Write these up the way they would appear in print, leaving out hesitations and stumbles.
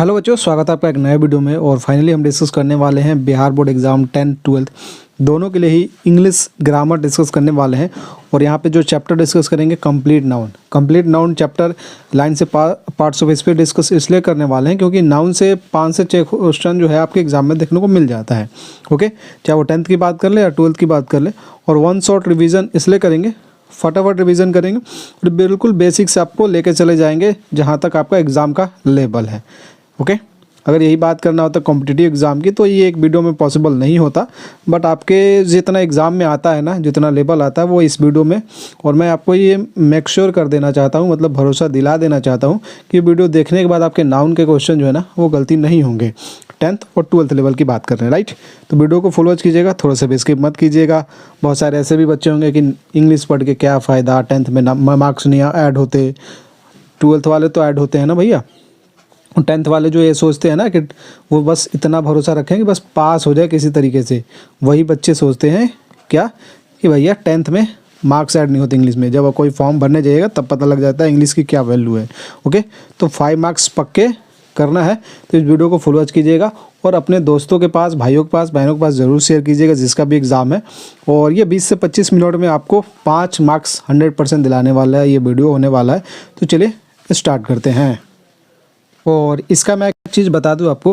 Hello बच्चों, स्वागत है आपका एक नए वीडियो में। और फाइनली हम डिस्कस करने वाले हैं Bihar board exam 10th 12th दोनों के लिए ही इंग्लिश ग्रामर डिस्कस करने वाले हैं। और यहाँ पे जो चैप्टर डिस्कस करेंगे कंप्लीट नाउन चैप्टर लाइन से पार्ट्स ऑफ स्पीच डिस्कस इसलिए करने वाले हैं क्योंकि नाउन से 5 से 6 क्वेश्चन जो है आपके एग्जाम में देखने को मिल जाता है। ओके, चाहे वो 10th की बात कर ले या 12th की बात कर ले। और वन शॉट रिविज़न इसलिए करेंगे, फटाफट रिवीजन करेंगे और बिल्कुल बेसिक से आपको लेके चले जाएंगे जहाँ तक आपका एग्ज़ाम का लेवल है। ओके, अगर यही बात करना होता कॉम्पिटिटिव एग्ज़ाम की तो ये एक वीडियो में पॉसिबल नहीं होता, बट आपके जितना एग्ज़ाम में आता है ना, जितना लेवल आता है वो इस वीडियो में। और मैं आपको ये मेक श्योर कर देना चाहता हूँ, मतलब भरोसा दिला देना चाहता हूँ कि वीडियो देखने के बाद आपके नाउन के क्वेश्चन जो है ना वो गलती नहीं होंगे। 10th और 12th लेवल की बात कर रहे हैं, राइट। तो वीडियो को फुल वॉच कीजिएगा, थोड़ा सा भी स्किप मत कीजिएगा। बहुत सारे ऐसे भी बच्चे होंगे कि इंग्लिश पढ़ के क्या फ़ायदा, 10th में मार्क्स नहीं ऐड होते, 12th वाले तो ऐड होते हैं ना भैया। 10th वाले जो ये सोचते हैं ना कि वो बस इतना भरोसा रखें कि बस पास हो जाए किसी तरीके से, वही बच्चे सोचते हैं क्या कि भैया 10th में मार्क्स ऐड नहीं होते इंग्लिश में। जब कोई फॉर्म भरने जाइएगा तब पता लग जाता है इंग्लिश की क्या वैल्यू है। ओके, तो 5 मार्क्स पक्के करना है तो इस वीडियो को फुल वॉच कीजिएगा और अपने दोस्तों के पास, भाइयों के पास, बहनों के पास ज़रूर शेयर कीजिएगा जिसका भी एग्ज़ाम है। और ये 20 से 25 मिनट में आपको 5 मार्क्स 100% दिलाने वाला है, ये वीडियो होने वाला है। तो चलिए स्टार्ट करते हैं। और इसका मैं एक चीज़ बता दूं आपको,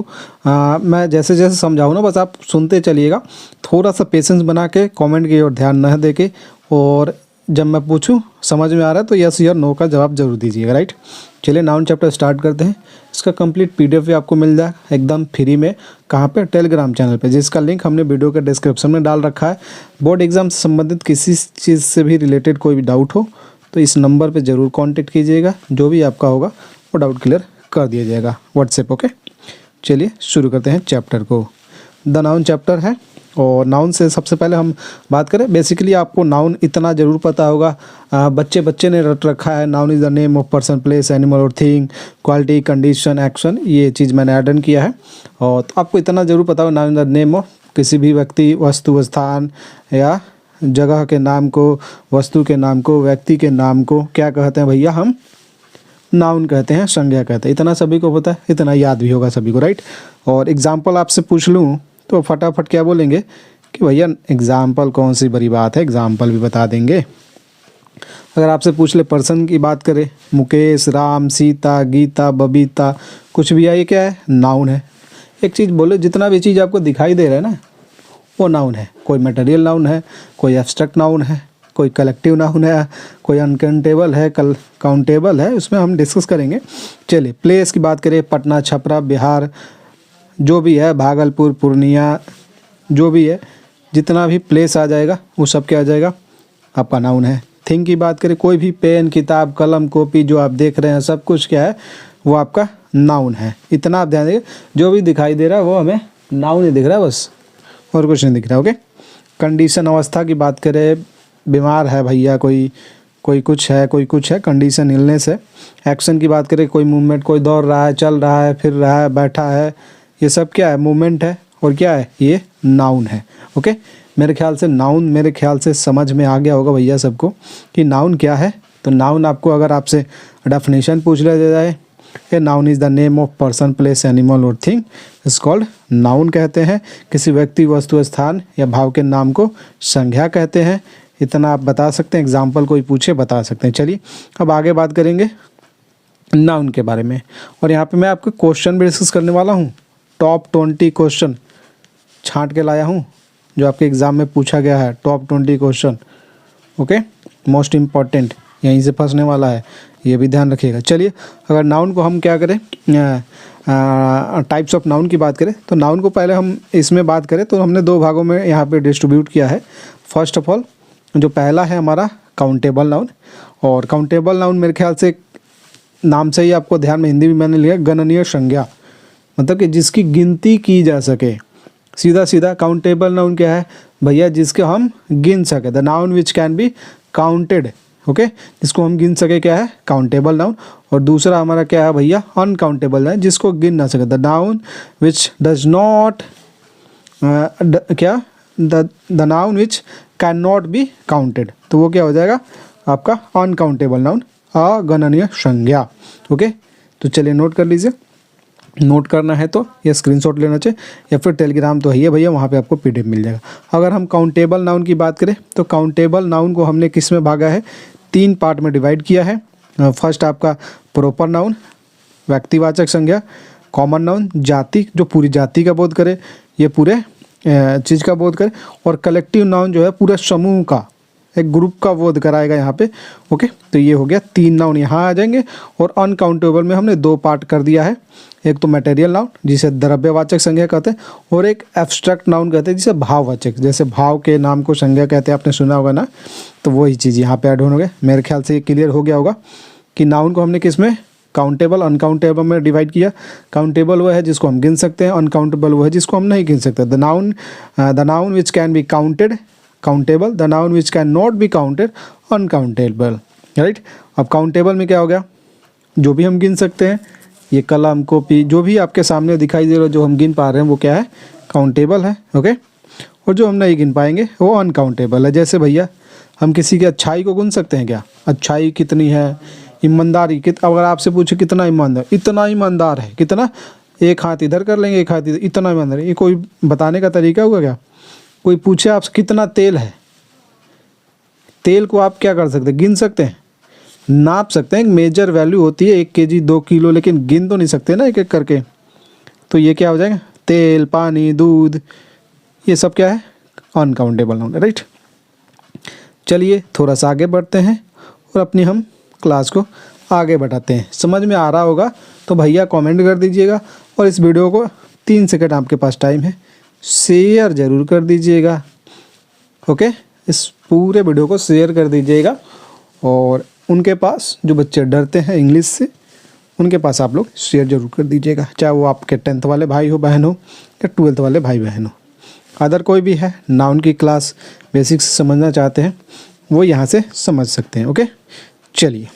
मैं जैसे जैसे समझाऊँ ना बस आप सुनते चलिएगा, थोड़ा सा पेशेंस बना के, कमेंट की ओर ध्यान न दे के, और जब मैं पूछूं समझ में आ रहा है तो यस या नो का जवाब जरूर दीजिएगा, राइट। चलिए नाउन चैप्टर स्टार्ट करते हैं। इसका कंप्लीट PDF भी आपको मिल जाएगा एकदम फ्री में। कहाँ पे? टेलीग्राम चैनल पे, जिसका लिंक हमने वीडियो के डिस्क्रिप्शन में डाल रखा है। बोर्ड एग्जाम से संबंधित किसी चीज़ से भी रिलेटेड कोई भी डाउट हो तो इस नंबर पर ज़रूर कॉन्टेक्ट कीजिएगा, जो भी आपका होगा वो डाउट क्लियर कर दिया जाएगा व्हाट्सएप। ओके, चलिए शुरू करते हैं चैप्टर को। द नाउन चैप्टर है। और नाउन से सबसे पहले हम बात करें, बेसिकली आपको नाउन इतना ज़रूर पता होगा, बच्चे ने रट रखा है। Noun is the name of person, place, animal और थिंग, क्वालिटी, कंडीशन, एक्शन, ये चीज़ मैंने ऐड ऑन किया है। और तो आपको इतना ज़रूर पता होगा noun is the name of किसी भी व्यक्ति, वस्तु, स्थान या जगह के नाम को, वस्तु के नाम को, व्यक्ति के नाम को क्या कहते हैं भैया? हम नाउन कहते हैं, संज्ञा कहते हैं। इतना सभी को पता है, इतना याद भी होगा सभी को, राइट। और एग्जाम्पल आपसे पूछ लूँ तो फटाफट क्या बोलेंगे कि भैया एग्जाम्पल कौन सी बड़ी बात है, एग्जाम्पल भी बता देंगे। अगर आपसे पूछ ले पर्सन की बात करें, मुकेश, राम, सीता, गीता, बबीता, कुछ भी है, ये क्या है? नाउन है। एक चीज़ बोले, जितना भी चीज़ आपको दिखाई दे रहा है ना वो नाउन है। कोई मटेरियल नाउन है, कोई एब्स्ट्रैक्ट नाउन है, कोई कलेक्टिव नाउन है, कोई अनकाउंटेबल है, काउंटेबल है, उसमें हम डिस्कस करेंगे। चलिए प्लेस की बात करें, पटना, छपरा, बिहार, जो भी है, भागलपुर, पूर्णिया, जो भी है, जितना भी प्लेस आ जाएगा वो सब क्या आ जाएगा? आपका नाउन है। थिंग की बात करें, कोई भी पेन, किताब, कलम, कॉपी जो आप देख रहे हैं सब कुछ क्या है? वो आपका नाउन है। इतना आप ध्यान देंगे, जो भी दिखाई दे रहा है वो हमें नाउन ही दिख रहा है, बस और कुछ नहीं दिख रहा। ओके, कंडीशन, अवस्था की बात करें, बीमार है भैया, कोई कुछ है, कोई कुछ है, कंडीशन इलनेस है। एक्शन की बात करें, कोई मूवमेंट, कोई दौड़ रहा है, चल रहा है, फिर रहा है, बैठा है, ये सब क्या है? मूवमेंट है। और क्या है? ये नाउन है। ओके, मेरे ख्याल से नाउन, मेरे ख्याल से समझ में आ गया होगा भैया सबको कि नाउन क्या है। तो नाउन आपको अगर आपसे डेफिनेशन पूछ लिया जाए, a noun is the name of person, place, animal और थिंग इज कॉल्ड नाउन कहते हैं। किसी व्यक्ति, वस्तु, स्थान या भाव के नाम को संज्ञा कहते हैं। इतना आप बता सकते हैं, एग्जाम्पल कोई पूछे बता सकते हैं। चलिए अब आगे बात करेंगे नाउन के बारे में। और यहाँ पे मैं आपको क्वेश्चन भी डिस्कस करने वाला हूँ। टॉप 20 क्वेश्चन छांट के लाया हूँ जो आपके एग्ज़ाम में पूछा गया है। Top 20 question, okay, most important, यहीं से फंसने वाला है, ये भी ध्यान रखिएगा। चलिए अगर नाउन को हम क्या करें, टाइप्स ऑफ नाउन की बात करें तो नाउन को पहले हम इसमें बात करें तो हमने 2 भागों में यहाँ पे डिस्ट्रीब्यूट किया है। फर्स्ट ऑफ ऑल जो पहला है हमारा काउंटेबल नाउन। और काउंटेबल नाउन मेरे ख्याल से नाम से ही आपको ध्यान में, हिंदी में मैंने लिया गणनीय संज्ञा, मतलब कि जिसकी गिनती की जा सके। सीधा सीधा काउंटेबल नाउन क्या है भैया? जिसके हम गिन सके, the noun which can be counted. Okay, जिसको हम गिन सके क्या है? Countable noun. और दूसरा हमारा क्या है भैया? अनकाउंटेबल नाउन, जिसको गिन ना सके, the noun which does not क्या, the noun which can not be counted. तो वो क्या हो जाएगा? आपका अनकाउंटेबल नाउन, अगणनीय संज्ञा। ओके, तो चलिए नोट कर लीजिए। नोट करना है तो ये स्क्रीनशॉट लेना चाहिए, या फिर टेलीग्राम तो है ही भैया, वहाँ पे आपको पीडीएफ मिल जाएगा। अगर हम काउंटेबल नाउन की बात करें तो काउंटेबल नाउन को हमने किस में भागा है, 3 पार्ट में डिवाइड किया है। फर्स्ट आपका प्रॉपर नाउन, व्यक्तिवाचक संज्ञा, कॉमन नाउन जाति जो पूरी जाति का बोध करे, ये पूरे चीज़ का बोध करे, और कलेक्टिव नाउन जो है पूरे समूह का, एक ग्रुप का बोध कराएगा यहाँ पे। ओके, तो ये हो गया 3 नाउन यहाँ आ जाएंगे। और अनकाउंटेबल में हमने 2 पार्ट कर दिया है, एक तो मटेरियल नाउन जिसे द्रव्यवाचक संज्ञा कहते हैं, और एक एब्स्ट्रैक्ट नाउन कहते हैं जिसे भाववाचक, जैसे भाव के नाम को संज्ञा कहते हैं, आपने सुना होगा ना, तो वही चीज़ यहाँ पे ऐड होंगे। मेरे ख्याल से ये क्लियर हो गया होगा कि नाउन को हमने किस में, काउंटेबल अनकाउंटेबल में डिवाइड किया। काउंटेबल वो है जिसको हम गिन सकते हैं, अनकाउंटेबल वो है जिसको हम नहीं गिन सकते। The noun which can be counted countable, the noun which can not be counted uncountable, right. अब काउंटेबल में क्या हो गया, जो भी हम गिन सकते हैं, ये कलम कॉपी जो भी आपके सामने दिखाई दे रहा है जो हम गिन पा रहे हैं वो क्या है, काउंटेबल है। ओके, और जो हम नहीं गिन पाएंगे वो अनकाउंटेबल है। जैसे भैया हम किसी की अच्छाई को गिन सकते हैं क्या, अच्छाई कितनी है, ईमानदारी अगर आपसे पूछे कितना ईमानदार, इतना ईमानदार है, कितना, एक हाथ इधर कर लेंगे एक हाथ इधर, इतना ईमानदार है, ये कोई बताने का तरीका होगा क्या। कोई पूछे आपसे कितना तेल है, तेल को आप क्या कर सकते हैं, गिन सकते हैं, नाप सकते हैं, एक मेजर वैल्यू होती है 1 kg 2 किलो, लेकिन गिन तो नहीं सकते ना एक एक करके। तो ये क्या हो जाएगा, तेल, पानी, दूध, ये सब क्या है, अनकाउंटेबल नाउन, राइट। चलिए थोड़ा सा आगे बढ़ते हैं और अपनी हम क्लास को आगे बढ़ाते हैं। समझ में आ रहा होगा तो भैया कमेंट कर दीजिएगा, और इस वीडियो को 3 सेकंड आपके पास टाइम है, शेयर ज़रूर कर दीजिएगा। ओके, इस पूरे वीडियो को शेयर कर दीजिएगा, और उनके पास जो बच्चे डरते हैं इंग्लिश से, उनके पास आप लोग शेयर ज़रूर कर दीजिएगा, चाहे वो आपके 10th वाले भाई हो बहन हो या 12th वाले भाई बहन हो। अदर कोई भी है नाउन की क्लास बेसिक्स समझना चाहते हैं वो यहाँ से समझ सकते हैं। ओके, चलिए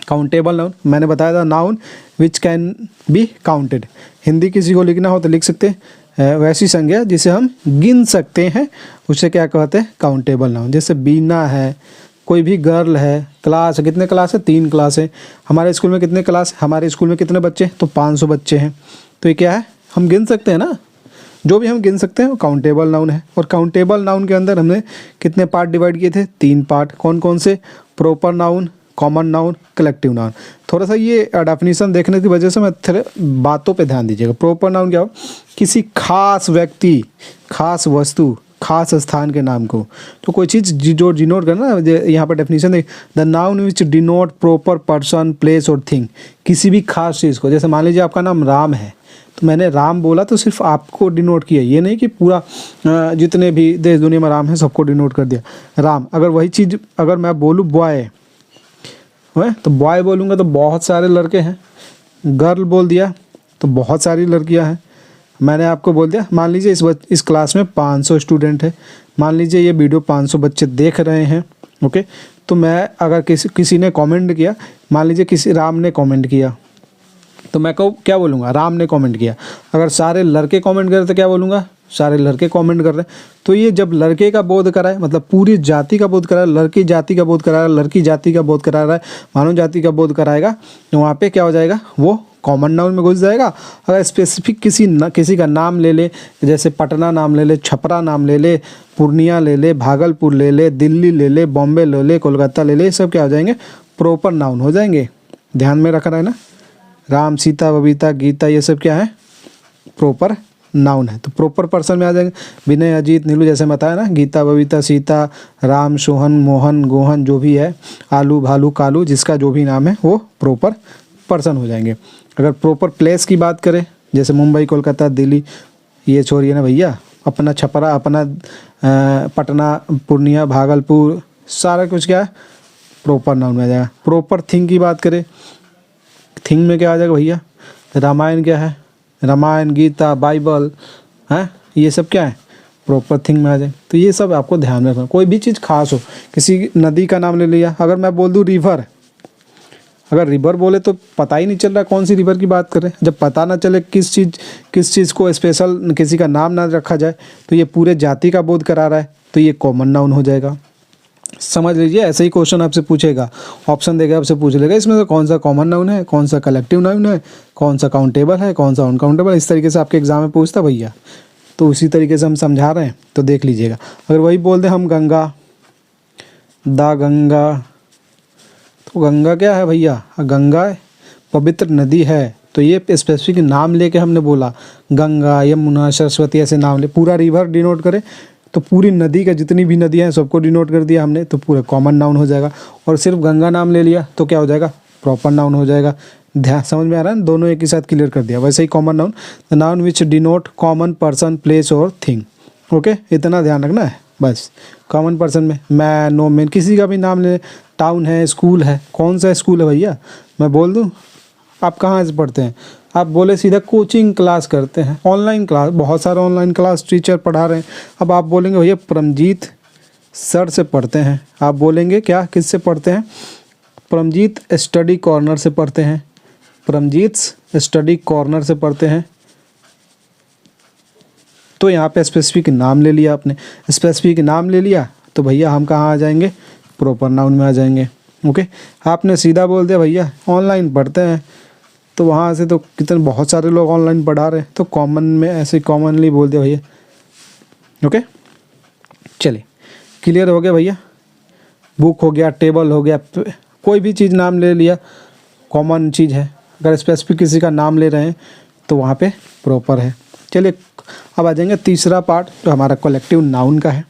काउंटेबल नाउन मैंने बताया था, noun which can be counted. Hindi किसी को लिखना हो तो लिख सकते हैं, वैसी संज्ञा जिसे हम गिन सकते हैं उसे क्या कहते हैं, काउंटेबल नाउन। जैसे बीना है, कोई भी गर्ल है, क्लास है, कितने क्लास है, 3 क्लास है। हमारे स्कूल में कितने क्लास, हमारे स्कूल में कितने बच्चे, तो 500 बच्चे हैं। तो ये क्या है, हम गिन सकते हैं ना, जो भी हम गिन सकते हैं वो काउंटेबल नाउन है। और काउंटेबल नाउन के अंदर हमने कितने पार्ट डिवाइड किए थे, 3 पार्ट। कौन कौन से, proper noun, common noun, collective noun. थोड़ा सा ये डेफिनेशन देखने की वजह से मैं थोड़े बातों पे ध्यान दीजिएगा। प्रॉपर नाउन क्या हो, किसी खास व्यक्ति, खास वस्तु, खास स्थान के नाम को, तो कोई चीज़ जो डिनोट करना, यहाँ पर डेफिनेशन देख, the noun which denote proper person, place और थिंग, किसी भी खास चीज़ को। जैसे मान लीजिए आपका नाम राम है, तो मैंने राम बोला तो सिर्फ आपको डिनोट किया, ये नहीं कि पूरा जितने भी देश दुनिया में राम है सबको डिनोट कर दिया राम। अगर वही चीज़ अगर मैं बोलूँ बॉय है, तो बॉय बोलूँगा तो बहुत सारे लड़के हैं, गर्ल बोल दिया तो बहुत सारी लड़कियां हैं। मैंने आपको बोल दिया, मान लीजिए इस क्लास में 500 स्टूडेंट है, मान लीजिए ये वीडियो 500 बच्चे देख रहे हैं। ओके, तो मैं अगर किसी ने कमेंट किया, मान लीजिए किसी राम ने कमेंट किया, तो मैं क्या बोलूँगा, राम ने कमेंट किया। अगर सारे लड़के कमेंट कर रहे तो क्या बोलूँगा, सारे लड़के कमेंट कर रहे हैं। तो ये जब लड़के का बोध करा है, मतलब पूरी जाति का बोध करा है, लड़की जाति का बोध करा है, लड़की जाति का बोध करा रहा है, मानव जाति का बोध कराएगा, तो वहाँ पे क्या हो जाएगा, वो कॉमन नाउन में घुस जाएगा। अगर स्पेसिफिक किसी का नाम ले ले, जैसे पटना नाम ले ले, छपरा नाम ले ले, पूर्णिया ले ले, भागलपुर ले ले, दिल्ली ले ले, बॉम्बे ले ले, कोलकाता ले ले, ये सब क्या हो जाएंगे, प्रॉपर नाउन हो जाएंगे। ध्यान में रखना है ना, राम, सीता, बबीता, गीता, ये सब क्या है, प्रॉपर नाउन है। तो प्रॉपर पर्सन में आ जाएंगे, विनय, अजीत, नीलू, जैसे बताया ना, गीता, बबीता, सीता, राम, सोहन, मोहन, गोहन, जो भी है, आलू, भालू, कालू, जिसका जो भी नाम है वो प्रॉपर पर्सन हो जाएंगे। अगर प्रॉपर प्लेस की बात करें, जैसे मुंबई, कोलकाता, दिल्ली, ये छोड़िए ना भैया, अपना छपरा, अपना पटना, पूर्णिया, भागलपुर, सारा कुछ क्या है, प्रॉपर नाउन में आ जाएगा। प्रॉपर थिंग की बात करें, थिंग में क्या आ जाएगा भैया, रामायण क्या है, रामायण, गीता, बाइबल है, ये सब क्या है, प्रॉपर थिंग में आ जाए। तो ये सब आपको ध्यान में रखना। कोई भी चीज़ खास हो, किसी नदी का नाम ले लिया, अगर मैं बोल दूँ रिवर, अगर रिवर बोले तो पता ही नहीं चल रहा कौन सी रिवर की बात करें। जब पता ना चले किस चीज़ को स्पेशल किसी का नाम ना रखा जाए, तो ये पूरे जाति का बोध करा रहा है, तो ये कॉमन नाउन हो जाएगा। समझ लीजिए, ऐसे ही क्वेश्चन आपसे पूछेगा, ऑप्शन देगा, आपसे पूछ लेगा इसमें से कौन सा कॉमन नाउन है, कौन सा कलेक्टिव नाउन है, कौन सा काउंटेबल है, कौन सा अनकाउंटेबल, इस तरीके से आपके एग्जाम में पूछता भैया। तो उसी तरीके से हम समझा रहे हैं, तो देख लीजिएगा। अगर वही बोल दें हम गंगा, द गंगा, तो गंगा क्या है भैया, गंगा पवित्र नदी है, तो ये स्पेसिफिक नाम लेके हमने बोला, गंगा, यमुना, सरस्वती, ऐसे नाम ले, पूरा रिवर डिनोट करे तो पूरी नदी का जितनी भी नदियाँ हैं सबको डिनोट कर दिया हमने, तो पूरा कॉमन नाउन हो जाएगा। और सिर्फ गंगा नाम ले लिया तो क्या हो जाएगा, प्रॉपर नाउन हो जाएगा। ध्यान समझ में आ रहा है, दोनों एक ही साथ क्लियर कर दिया। वैसे ही common noun, the noun which denote common person, place और थिंग। ओके, इतना ध्यान रखना है बस। कॉमन पर्सन में मैन, नो मैन, किसी का भी नाम ले, टाउन है, स्कूल है, कौन सा स्कूल है भैया, मैं बोल दूँ, आप कहाँ से पढ़ते हैं, आप बोले सीधा कोचिंग क्लास करते हैं, ऑनलाइन क्लास, बहुत सारे ऑनलाइन क्लास टीचर पढ़ा रहे हैं। अब आप बोलेंगे भैया परमजीत सर से पढ़ते हैं, आप बोलेंगे क्या, किससे पढ़ते हैं, परमजीत स्टडी कॉर्नर से पढ़ते हैं, परमजीत स्टडी कॉर्नर से पढ़ते हैं। तो यहाँ पे स्पेसिफिक नाम ले लिया आपने, स्पेसिफिक नाम ले लिया तो भैया हम कहाँ आ जाएंगे, प्रॉपर नाउन में आ जाएंगे। ओके, आपने सीधा बोल दिया भैया ऑनलाइन पढ़ते हैं, तो वहाँ से तो कितने बहुत सारे लोग ऑनलाइन पढ़ा रहे हैं, तो कॉमन में ऐसे कॉमनली बोल दिया भैया। ओके, चलिए क्लियर हो गया भैया। बुक हो गया, टेबल हो गया, कोई भी चीज़ नाम ले लिया, कॉमन चीज़ है। अगर स्पेसिफिक किसी का नाम ले रहे हैं तो वहाँ पे प्रॉपर है। चलिए अब आ जाएंगे तीसरा पार्ट, जो हमारा कलेक्टिव नाउन का है।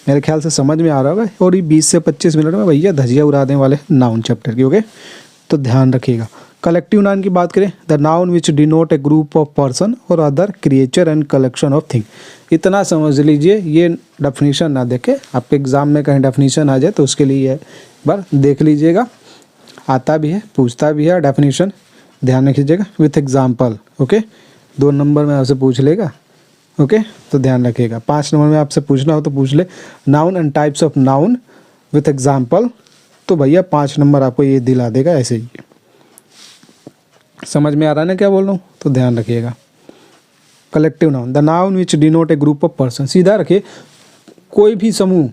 मेरे ख्याल से समझ में आ रहा होगा, और ये 20 से 25 मिनट में भैया धजिया उड़ाने वाले नाउन चैप्टर की। ओके, तो ध्यान रखिएगा। कलेक्टिव नाउन की बात करें, the noun which denote a group of person और other creature and collection of thing. इतना समझ लीजिए, ये डेफिनेशन ना देखे, आपके एग्जाम में कहीं डेफिनेशन आ जाए तो उसके लिए एक बार देख लीजिएगा, आता भी है, पूछता भी है डेफिनेशन, ध्यान रखिएगा विथ एग्जाम्पल। ओके, 2 नंबर में आपसे पूछ लेगा। ओके, तो ध्यान रखिएगा। 5 नंबर में आपसे पूछना हो तो पूछ ले, noun and types of noun with example, तो भैया 5 नंबर आपको ये दिला देगा ऐसे ही। समझ में आ रहा है ना क्या बोल रहा हूँ, तो ध्यान रखिएगा। Collective noun, the noun which denote a group of person, सीधा रखिए, कोई भी समूह,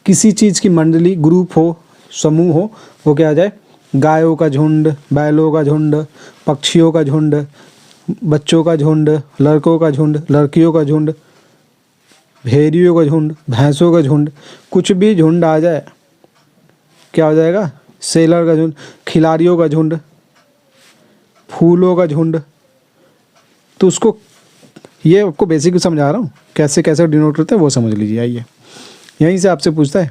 किसी चीज़ की मंडली, ग्रुप हो, समूह हो, वो क्या आ जाए, गायों का झुंड, बैलों का झुंड, पक्षियों का झुंड, बच्चों का झुंड, लड़कों का झुंड, लड़कियों का झुंड, भेड़ियों का झुंड, भैंसों का झुंड, कुछ भी झुंड आ जाए क्या हो जाएगा, सेलर का झुंड, खिलाड़ियों का झुंड, फूलों का झुंड। तो उसको, ये आपको बेसिक समझा रहा हूँ, कैसे कैसे डिनोट करते हैं वो समझ लीजिए। आइए, यहीं से आपसे पूछता है,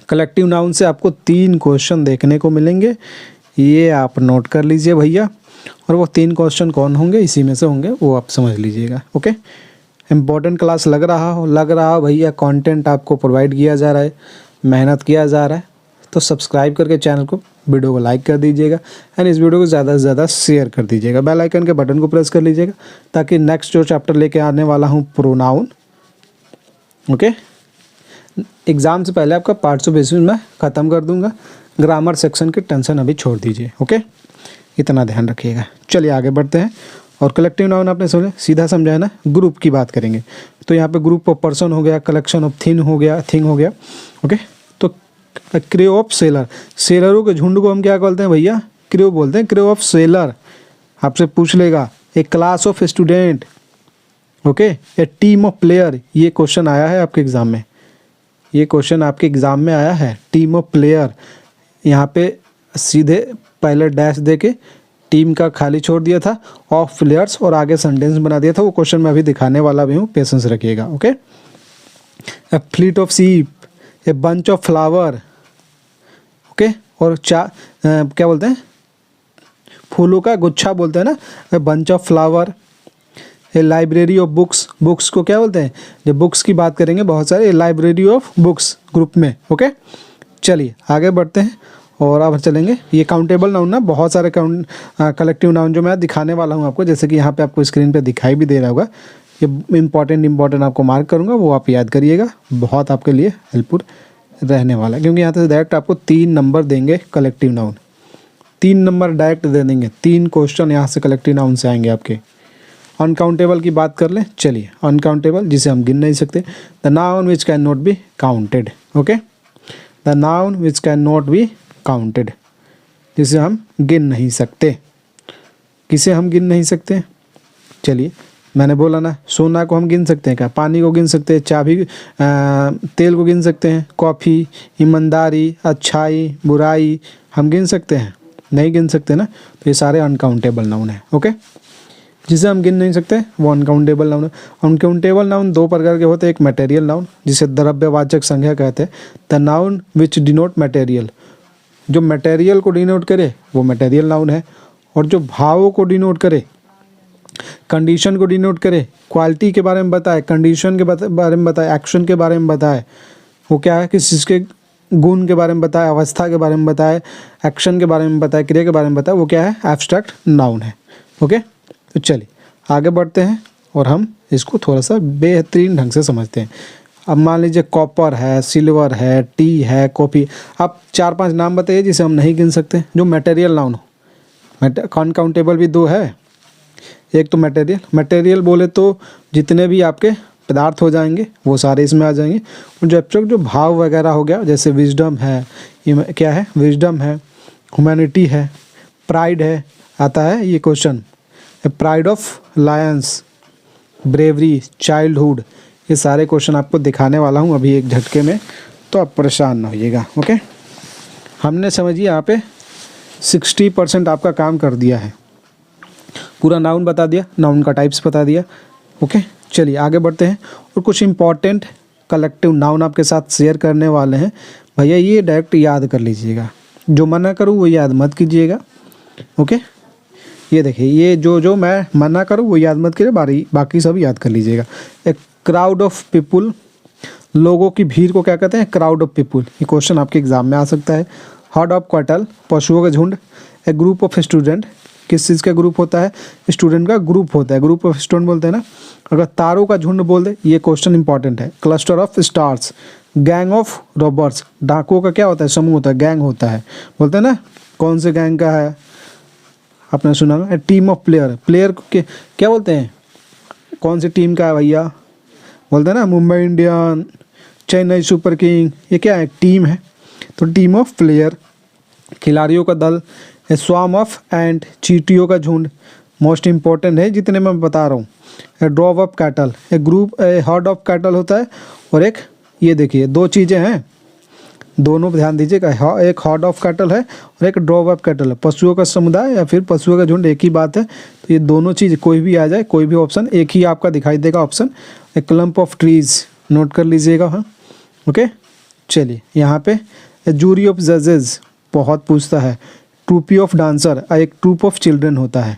कलेक्टिव नाउन से आपको 3 क्वेश्चन देखने को मिलेंगे, ये आप नोट कर लीजिए भैया। और वो 3 क्वेश्चन कौन होंगे, इसी में से होंगे, वो आप समझ लीजिएगा। ओके, इम्पोर्टेंट क्लास लग रहा हो भैया, कंटेंट आपको प्रोवाइड किया जा रहा है, मेहनत किया जा रहा है, तो सब्सक्राइब करके चैनल को, वीडियो को लाइक कर दीजिएगा एंड इस वीडियो को ज़्यादा से ज़्यादा शेयर कर दीजिएगा। बेल आइकन के बटन को प्रेस कर लीजिएगा, ताकि नेक्स्ट जो चैप्टर लेके आने वाला हूँ प्रोनाउन, ओके, एग्ज़ाम से पहले आपका पार्ट्स ऑफ बेसिस में ख़त्म कर दूंगा। ग्रामर सेक्शन की टेंशन अभी छोड़ दीजिए। ओके, इतना ध्यान रखिएगा। चलिए आगे बढ़ते हैं। और कलेक्टिव नाउन आपने समझे, सीधा समझा है ना। ग्रुप की बात करेंगे तो यहाँ पे ग्रुप ऑफ पर्सन हो गया, कलेक्शन ऑफ थिंग हो गया। ओके, तो क्रू ऑफ सेलर, सेलरों के झुंड को हम क्या बोलते हैं भैया, क्रू बोलते हैं, क्रू ऑफ सेलर। आपसे पूछ लेगा a class of student, okay, a team of player. ये क्वेश्चन आया है आपके एग्जाम में, ये क्वेश्चन आपके एग्जाम में आया है, टीम ऑफ प्लेयर। यहाँ पे सीधे पहले डैश दे के टीम का खाली छोड़ दिया था, ऑफ प्लेयर्स और आगे सेंटेंस बना दिया था। वो क्वेश्चन मैं अभी दिखाने वाला भी हूँ, पेशेंस रखिएगा। Okay, A fleet of sheep, a bunch of flower, okay, और क्या बोलते हैं, फूलों का गुच्छा बोलते हैं ना, a bunch of flower. A library of books, books को क्या बोलते हैं, जब बुक्स की बात करेंगे बहुत सारे, लाइब्रेरी ऑफ बुक्स ग्रुप में। ओके, चलिए आगे बढ़ते हैं और अब चलेंगे। ये काउंटेबल नाउन ना, बहुत सारे कलेक्टिव नाउन जो मैं दिखाने वाला हूँ आपको, जैसे कि यहाँ पे आपको स्क्रीन पे दिखाई भी दे रहा होगा। ये इंपॉर्टेंट आपको मार्क करूँगा, वो आप याद करिएगा, बहुत आपके लिए हेल्पफुल रहने वाला है। क्योंकि यहाँ से डायरेक्ट आपको 3 नंबर देंगे कलेक्टिव नाउन, 3 नंबर डायरेक्ट दे देंगे। 3 क्वेश्चन यहाँ से कलेक्टिव नाउन से आएंगे आपके। अनकाउंटेबल की बात कर लें, चलिए अनकाउंटेबल जिसे हम गिन नहीं सकते, the noun which can not be counted, okay, the noun which can not be counted, जिसे हम गिन नहीं सकते। किसे हम गिन नहीं सकते? चलिए मैंने बोला ना, सोना को हम गिन सकते हैं क्या? पानी को गिन सकते हैं, चाबी तेल को गिन सकते हैं, कॉफ़ी, ईमानदारी, अच्छाई, बुराई हम गिन सकते हैं? नहीं गिन सकते ना। तो ये सारे अनकाउंटेबल नाउन है, ओके। जिसे हम गिन नहीं सकते वो अनकाउंटेबल नाउन है। अनकाउंटेबल नाउन दो प्रकार के होते हैं, एक मटेरियल नाउन जिसे द्रव्यवाचक संज्ञा कहते हैं, the noun which denote material, जो मटेरियल को डिनोट करे वो मटेरियल नाउन है, और जो भावों को डिनोट करे, कंडीशन को डिनोट करे, क्वालिटी के बारे में बताए, कंडीशन के बारे में बताए, एक्शन के बारे में बताए, वो क्या है, किस चीज़ के गुण के बारे में बताए, अवस्था के बारे में बताए, एक्शन के बारे में बताए, क्रिया के बारे में बताए, वो क्या है, एब्स्ट्रैक्ट नाउन है, ओके। तो चलिए आगे बढ़ते हैं और हम इसको थोड़ा सा बेहतरीन ढंग से समझते हैं। अब मान लीजिए कॉपर है, सिल्वर है, टी है, कॉफ़ी, आप 4-5 नाम बताइए जिसे हम नहीं गिन सकते, जो मटेरियल नाउन हो। अनकाउंटेबल भी दो है, एक तो मटेरियल बोले तो जितने भी आपके पदार्थ हो जाएंगे वो सारे इसमें आ जाएंगे, और जो एब्स्ट्रैक्ट जो भाव वगैरह हो गया, जैसे विजडम है, ये क्या है, विजडम है, ह्यूमैनिटी है, प्राइड है, आता है ये question, pride of Lions, bravery, childhood, ये सारे क्वेश्चन आपको दिखाने वाला हूँ अभी एक झटके में, तो आप परेशान ना होइएगा, ओके। हमने समझिए यहाँ पे 60% आपका काम कर दिया है, पूरा नाउन बता दिया, नाउन का टाइप्स बता दिया, ओके। चलिए आगे बढ़ते हैं और कुछ इंपॉर्टेंट कलेक्टिव नाउन आपके साथ शेयर करने वाले हैं। भैया ये डायरेक्ट याद कर लीजिएगा, जो मना करूँ वो याद मत कीजिएगा, ओके। ये देखिए, ये जो मैं मना करूँ वो याद मत कीजिए, बाकी सब याद कर लीजिएगा। एक क्राउड ऑफ पीपुल, लोगों की भीड़ को क्या कहते हैं, क्राउड ऑफ पीपुल, ये क्वेश्चन आपके एग्जाम में आ सकता है। हर्ड ऑफ कैटल, पशुओं का झुंड। ए ग्रुप ऑफ स्टूडेंट, किस चीज़ का ग्रुप होता है, स्टूडेंट का ग्रुप होता है, ग्रुप ऑफ स्टूडेंट बोलते हैं ना। अगर तारों का झुंड बोल दे, ये क्वेश्चन इंपॉर्टेंट है। Cluster of stars, gang of robbers, डाकुओं का क्या होता है, समूह होता है, गैंग होता है, बोलते हैं ना कौन से गैंग का है, आपने सुना ना। टीम ऑफ प्लेयर, प्लेयर के क्या बोलते हैं, कौन सी टीम का है भैया, बोलते हैं ना Mumbai Indian, Chennai super king, ये क्या है, टीम है, तो टीम ऑफ प्लेयर। खिलाड़ियों का दल, ए स्वार्म ऑफ एंट, चींटियों का झुंड, मोस्ट इंपॉर्टेंट है जितने मैं बता रहा हूँ। A drove of cattle, a group, a herd of cattle होता है, और एक ये देखिए दो चीज़ें हैं, दोनों ध्यान दीजिएगा, एक हर्ड ऑफ कैटल है और एक ड्रॉव ऑफ कैटल है, पशुओं का समुदाय या फिर पशुओं का झुंड, एक ही बात है। तो ये दोनों चीज़ कोई भी आ जाए, कोई भी ऑप्शन एक ही आपका दिखाई देगा option. A clump of trees, note कर लीजिएगा, हाँ, ओके। चलिए यहाँ पे जूरी ऑफ जजेस बहुत पूछता है। ट्रूपी ऑफ डांसर, एक ट्रूप ऑफ चिल्ड्रन होता है।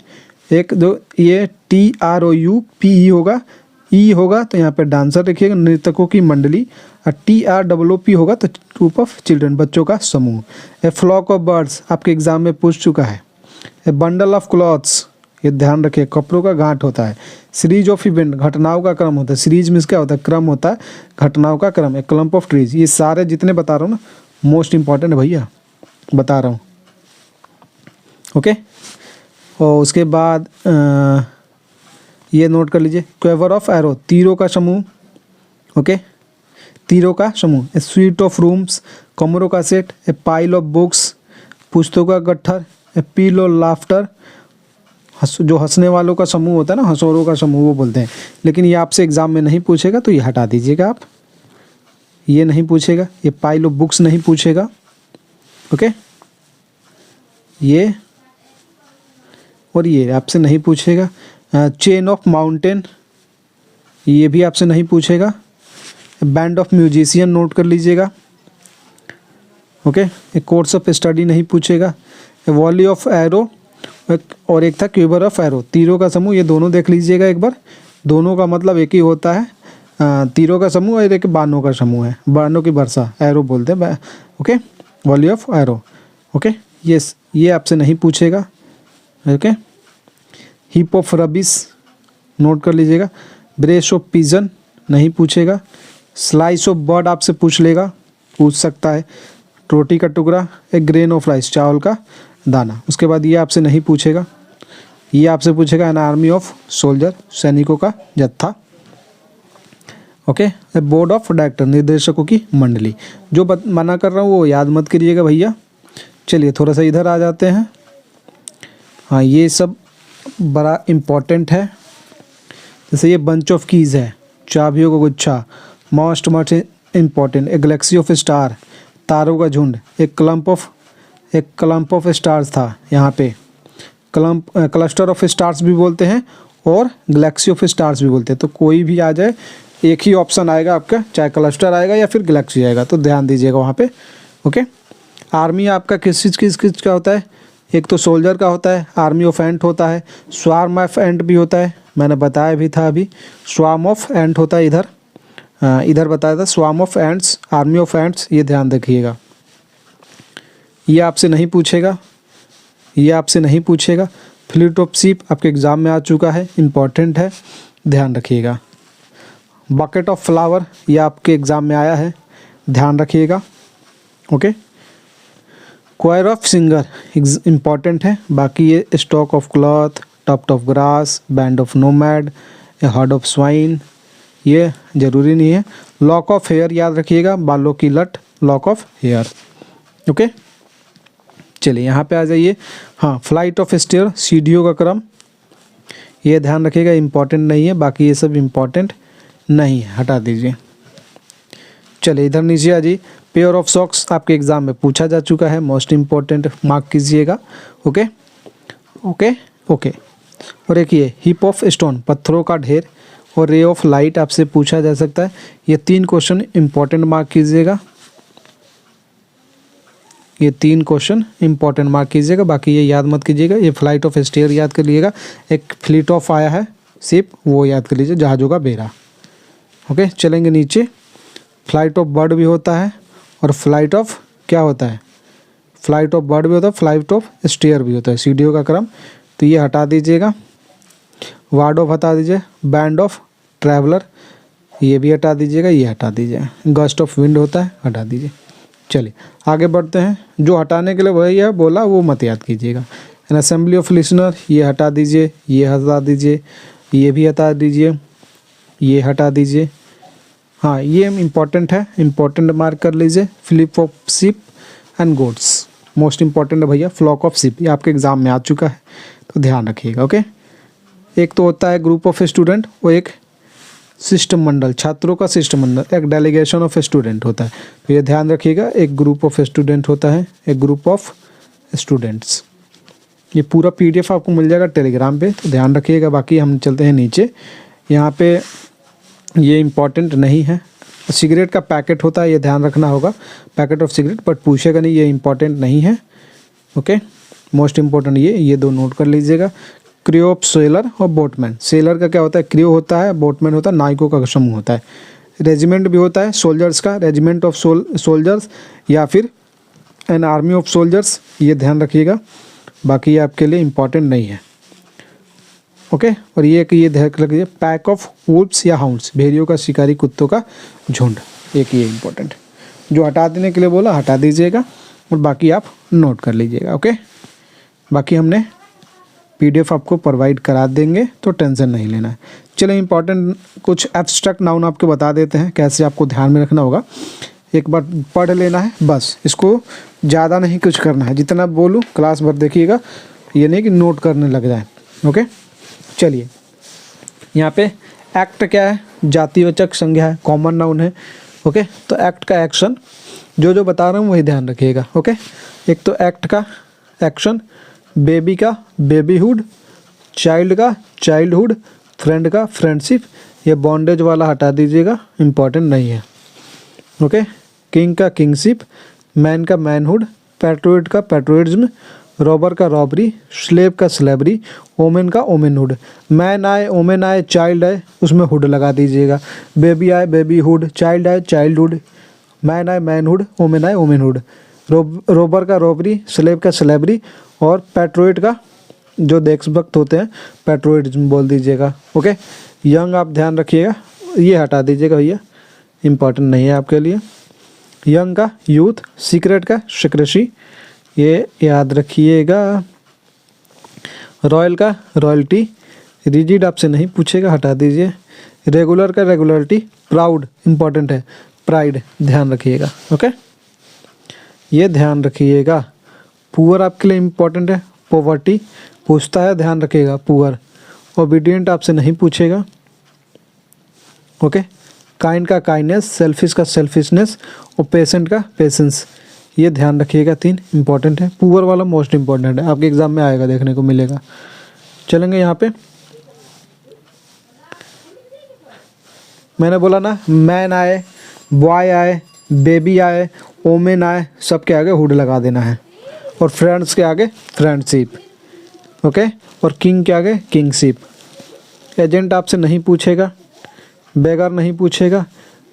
एक दो, ये TROUPE होगा, ई होगा तो यहाँ पे डांसर लिखिएगा, नर्तकों की मंडली, और TROOP होगा तो ट्रूप ऑफ चिल्ड्रन, बच्चों का समूह। ए फ्लॉक ऑफ बर्ड्स आपके एग्जाम में पूछ चुका है। ए बंडल ऑफ क्लॉथ्स, ये ध्यान रखिए, कपड़ों का गांठ होता है। सीरीज ऑफ इवेंट, घटनाओं का क्रम होता है, सीरीज में क्या होता है, क्रम होता है, घटनाओं का क्रम। ए क्लम्प ऑफ ट्रीज, ये सारे जितने बता रहा हूँ ना मोस्ट इंपॉर्टेंट है भैया, बता रहा हूँ, ओके। और उसके बाद ये नोट कर लीजिए, क्वेवर ऑफ एरो, तीरों का समूह, ओके, तीरों का समूह। ए स्वीट ऑफ रूम्स, कमरों का set. A pile of books, पुस्तकों का गट्ठर। ए पील ऑफ लाफ्टर, जो हंसने वालों का समूह होता है ना, हंसोरों का समूह वो बोलते हैं। लेकिन ये आपसे एग्जाम में नहीं पूछेगा तो ये हटा दीजिएगा आप, ये नहीं पूछेगा, ये पाइल ऑफ बुक्स नहीं पूछेगा, ओके। ये और ये आपसे नहीं पूछेगा। चेन ऑफ माउंटेन, ये भी आपसे नहीं पूछेगा। बैंड ऑफ म्यूजिशियन नोट कर लीजिएगा, ओके। एक कोर्स ऑफ स्टडी नहीं पूछेगा। वॉली ऑफ एरो, और एक था क्यूबर ऑफ एरो, तीरों का समूह, ये दोनों देख लीजिएगा एक बार, दोनों का मतलब एक ही होता है, तीरों का समूह और एक बानों का समूह है, बानों की वर्षा, एरो बोलते हैं, okay. Volley of arrow, okay. ये आपसे नहीं पूछेगा, okay. Heap of rubbish note कर लीजिएगा। ब्रेस ऑफ पिजन नहीं पूछेगा। स्लाइस ऑफ बर्ड आपसे पूछ सकता है। रोटी का टुकड़ा। एक ग्रेन ऑफ राइस, चावल का दाना। उसके बाद ये आपसे नहीं पूछेगा, ये आपसे पूछेगा एन आर्मी ऑफ सोल्जर, सैनिकों का जत्था। ओके, बोर्ड ऑफ डायरेक्टर, निर्देशकों की मंडली। जो मना कर रहा हूँ वो याद मत करिएगा भैया। चलिए थोड़ा सा इधर आ जाते हैं। हाँ, ये सब बड़ा इम्पोर्टेंट है। जैसे ये बंच ऑफ कीज़ है, चाबियों का गुच्छा। Most much important, A Galaxy of star, तारों का झुंड। एक क्लम्प ऑफ स्टार्स था यहाँ पे। क्लस्टर ऑफ स्टार्स भी बोलते हैं और गैलेक्सी ऑफ स्टार्स भी बोलते हैं। तो कोई भी आ जाए, एक ही ऑप्शन आएगा आपका, चाहे क्लस्टर आएगा या फिर गैलेक्सी आएगा, तो ध्यान दीजिएगा वहाँ पे। ओके, आर्मी आपका किस चीज़ का होता है? एक तो सोल्जर का होता है, आर्मी ऑफ एंट होता है, स्वार्म ऑफ एंट भी होता है, मैंने बताया भी था अभी। स्वार्म ऑफ एंट होता है इधर बताया था, swarm of ants, army of ants, ये ध्यान रखिएगा। ये आपसे नहीं पूछेगा। फ्लीट ऑफ शिप आपके एग्ज़ाम में आ चुका है, इम्पॉर्टेंट है, ध्यान रखिएगा। बकेट ऑफ फ्लावर, ये आपके एग्ज़ाम में आया है, ध्यान रखिएगा। Okay, choir of singer important है। बाकी ये stock of cloth, tuft of grass, band of nomad, herd of swine, ये ज़रूरी नहीं है। लॉक ऑफ हेयर याद रखिएगा, बालों की लट, लॉक ऑफ हेयर। ओके, चलिए यहाँ पे आ जाइए। हाँ, फ्लाइट ऑफ स्टेयर, सीढ़ियों का क्रम, ये ध्यान रखिएगा, इम्पॉर्टेंट नहीं है। बाकी ये सब इम्पॉर्टेंट नहीं है, हटा दीजिए। चलिए इधर नीचे आ जाइए। पेयर ऑफ सॉक्स आपके एग्ज़ाम में पूछा जा चुका है, मोस्ट इम्पॉर्टेंट, मार्क कीजिएगा। Okay okay okay. और एक ये हिप ऑफ स्टोन, पत्थरों का ढेर, और रे ऑफ लाइट आपसे पूछा जा सकता है। ये 3 क्वेश्चन इम्पॉर्टेंट मार्क कीजिएगा, ये 3 क्वेश्चन इंपॉर्टेंट मार्क कीजिएगा। बाकी ये याद मत कीजिएगा। ये फ्लाइट ऑफ स्टेयर याद कर लीजिएगा। एक फ्लीट ऑफ आया है शिप, वो याद कर लीजिए, जहाज़ों का बेड़ा। ओके, चलेंगे नीचे। फ्लाइट ऑफ बर्ड भी होता है और फ्लाइट ऑफ क्या होता है? फ्लाइट ऑफ बर्ड भी होता है, फ्लाइट ऑफ स्टेयर भी होता है, सीढ़ियों का क्रम। तो ये हटा दीजिएगा। वार्ड ऑफ हटा दीजिए। बैंड ऑफ ट्रैवलर ये भी हटा दीजिएगा, ये हटा दीजिए। गस्ट ऑफ विंड होता है, हटा दीजिए। चलिए आगे बढ़ते हैं। जो हटाने के लिए वही है बोला, वो मत याद कीजिएगा। एन असेंबली ऑफ लिसनर ये हटा दीजिए, ये हटा दीजिए, ये भी हटा दीजिए, ये हटा दीजिए। हाँ, ये इम्पॉर्टेंट है, इम्पॉर्टेंट मार्क कर लीजिए। Flip of ship and gods most important है भैया। फ्लॉक ऑफ शिप ये आपके एग्जाम में आ चुका है, तो ध्यान रखिएगा। ओके, एक तो होता है ग्रुप ऑफ स्टूडेंट, वो एक शिष्टमंडल, छात्रों का शिष्टमंडल, एक डेलीगेशन ऑफ स्टूडेंट होता है। तो ये ध्यान रखिएगा, एक ग्रुप ऑफ स्टूडेंट होता है, एक ग्रुप ऑफ स्टूडेंट्स। ये पूरा PDF आपको मिल जाएगा टेलीग्राम पे, तो ध्यान रखिएगा। बाकी हम चलते हैं नीचे। यहाँ पे ये इम्पॉर्टेंट नहीं है। सिगरेट का पैकेट होता है, ये ध्यान रखना होगा, पैकेट ऑफ सिगरेट, बट पूछेगा नहीं, ये इम्पॉर्टेंट नहीं है। ओके, मोस्ट इम्पॉर्टेंट ये 2 नोट कर लीजिएगा। क्रियो ऑफ सेलर और बोटमैन। सेलर का क्या होता है? क्रियो होता है, बोटमैन होता है, नाविकों का समूह होता है। रेजिमेंट भी होता है सोल्जर्स का, रेजिमेंट ऑफ सोल्जर्स या फिर एन आर्मी ऑफ सोल्जर्स, ये ध्यान रखिएगा। बाकी ये आपके लिए इम्पॉर्टेंट नहीं है। ओके, और ये ध्यान रखिए, पैक ऑफ वुल्व्स या हाउंड्स, भेड़ियों का शिकारी, कुत्तों का झुंड, एक ये इम्पोर्टेंट। जो हटा देने के लिए बोला हटा दीजिएगा, और बाकी आप नोट कर लीजिएगा। ओके, बाकी हमने PDF आपको प्रोवाइड करा देंगे, तो टेंशन नहीं लेना है। चलिए इम्पॉर्टेंट कुछ एब्स्ट्रैक्ट नाउन आपको बता देते हैं, कैसे आपको ध्यान में रखना होगा। एक बार पढ़ लेना है बस, इसको ज़्यादा नहीं कुछ करना है। जितना बोलूँ क्लास भर देखिएगा, ये नहीं कि नोट करने लग जाए। ओके, चलिए यहाँ पे एक्ट क्या है? जातिवाचक संज्ञा है, कॉमन नाउन है। ओके, तो एक्ट का एक्शन जो बता रहा हूँ वही ध्यान रखिएगा। ओके, एक तो एक्ट का एक्शन, बेबी का बेबीहुड, चाइल्ड का चाइल्डहुड, फ्रेंड का फ्रेंडशिप, ये बॉन्डेज वाला हटा दीजिएगा, इम्पॉर्टेंट नहीं है। ओके, किंग का किंगशिप, मैन का मैनहुड, पैट्रियट का पैट्रियटिज्म, रॉबर का रॉबरी, स्लेव का स्लेवरी, ओमेन का ओमेनहुड। मैन आए, ओमेन आए, चाइल्ड आए, उसमें हुड लगा दीजिएगा। बेबी आए बेबीहुड, चाइल्ड आए चाइल्डहुड, मैन आए मैनहुड, ओमेन आए ओमेनहुड। रॉबर का रॉबरी, स्लेव का स्लेवरी, और पैट्रियट का जो देशभक्त होते हैं पैट्रियटिज्म बोल दीजिएगा। ओके, यंग आप ध्यान रखिएगा, ये हटा दीजिएगा भैया, इम्पॉर्टेंट नहीं है आपके लिए। यंग का यूथ, सीक्रेट का सीक्रेसी, ये याद रखिएगा। रॉयल का रॉयल्टी, रिजिड आपसे नहीं पूछेगा, हटा दीजिए। रेगुलर का रेगुलरिटी, प्राउड इंपॉर्टेंट है, प्राइड ध्यान रखिएगा। ओके, ये ध्यान रखिएगा। पुअर आपके लिए इम्पोर्टेंट है, पॉवर्टी पूछता है, ध्यान रखिएगा पुअर। ओबीडियंट आपसे नहीं पूछेगा। ओके, काइंड का काइंडनेस, सेल्फिश का सेल्फिशनेस और पेशेंट का पेशेंस, ये ध्यान रखिएगा, 3 इंपॉर्टेंट है। पुअर वाला मोस्ट इंपॉर्टेंट है, आपके एग्जाम में आएगा, देखने को मिलेगा। चलेंगे यहाँ पे, मैंने बोला ना, मैन आए, बॉय आए, बेबी आए, ओमेन आए, सबके आगे हुड लगा देना है। और फ्रेंड्स के आगे फ्रेंडशिप। ओके, और किंग के आगे किंगशिप। एजेंट आपसे नहीं पूछेगा, बेगर नहीं पूछेगा।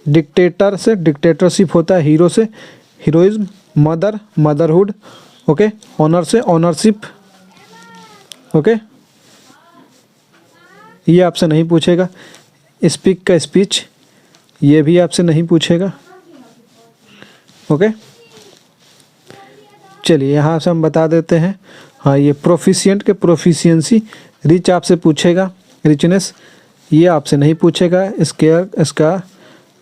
डिक्टेटर से डिक्टेटरशिप होता है, हीरो से heroism, mother motherhood. Okay, owner से ऑनरशिप। ओके, ये आपसे नहीं पूछेगा। स्पीक का स्पीच, ये भी आपसे नहीं पूछेगा। ओके, चलिए यहाँ से हम बता देते हैं। हाँ, ये प्रोफिशिएंट के प्रोफिशिएंसी। रिच आपसे पूछेगा, रिचनेस ये आपसे नहीं पूछेगा। स्केयर इसका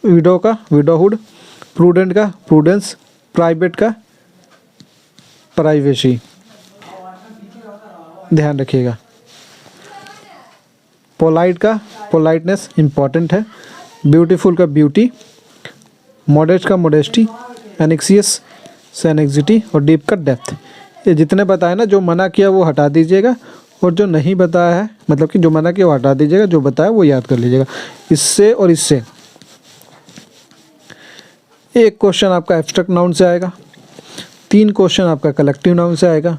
विडो का विडोहुड, प्रूडेंट का प्रूडेंस, प्राइवेट का प्राइवेसी, ध्यान रखिएगा। पोलाइट का पोलाइटनेस इंपॉर्टेंट है। ब्यूटीफुल का ब्यूटी, मॉडेस्ट का मॉडेस्टी, एनेक्सियस से एनेक्सिटी और डीप का डेप्थ। ये जितने बताए ना, जो मना किया वो हटा दीजिएगा और जो नहीं बताया है, मतलब कि जो मना किया वो हटा दीजिएगा, जो बताया वो याद कर लीजिएगा। इससे और इससे एक क्वेश्चन आपका एब्स्ट्रैक्ट नाउन से आएगा, 3 क्वेश्चन आपका कलेक्टिव नाउन से आएगा,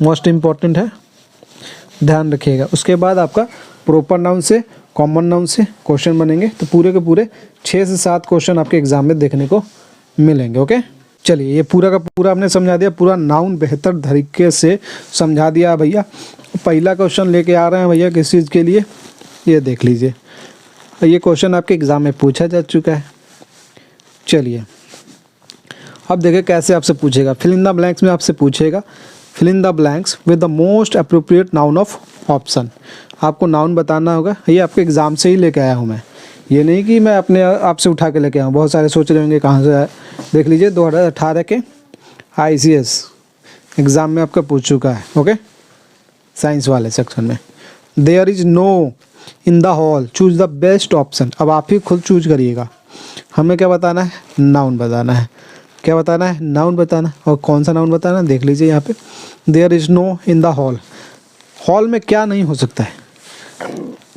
मोस्ट इम्पॉर्टेंट है, ध्यान रखिएगा। उसके बाद आपका प्रॉपर नाउन से कॉमन नाउन से क्वेश्चन बनेंगे। तो पूरे के पूरे 6 से 7 क्वेश्चन आपके एग्जाम में देखने को मिलेंगे। ओके, चलिए ये पूरा का पूरा आपने समझा दिया, पूरा नाउन बेहतर तरीके से समझा दिया भैया। पहला क्वेश्चन लेके आ रहे हैं भैया किस चीज़ के लिए, ये देख लीजिए। ये क्वेश्चन आपके एग्ज़ाम में पूछा जा चुका है। चलिए अब देखिए कैसे आपसे पूछेगा। फिल इन द ब्लैंक्स में आपसे पूछेगा, fill in the blanks with the most appropriate noun of option. आपको नाउन बताना होगा। ये आपके एग्ज़ाम से ही लेके आया हूँ मैं, ये नहीं कि मैं अपने आप से उठा के लेके आया हूँ। बहुत सारे सोच रहे होंगे कहाँ से आया, देख लीजिए 2018 के ICS एग्ज़ाम में आपका पूछ चुका है। ओके, साइंस वाले सेक्शन में। There is no in the hall, choose the best option. अब आप ही खुद चूज करिएगा। हमें क्या बताना है, नाउन बताना है। क्या बताना है, नाउन बताना। और कौन सा नाउन बताना है, देख लीजिए यहाँ पे। There is no in the hall, hall में क्या नहीं हो सकता है,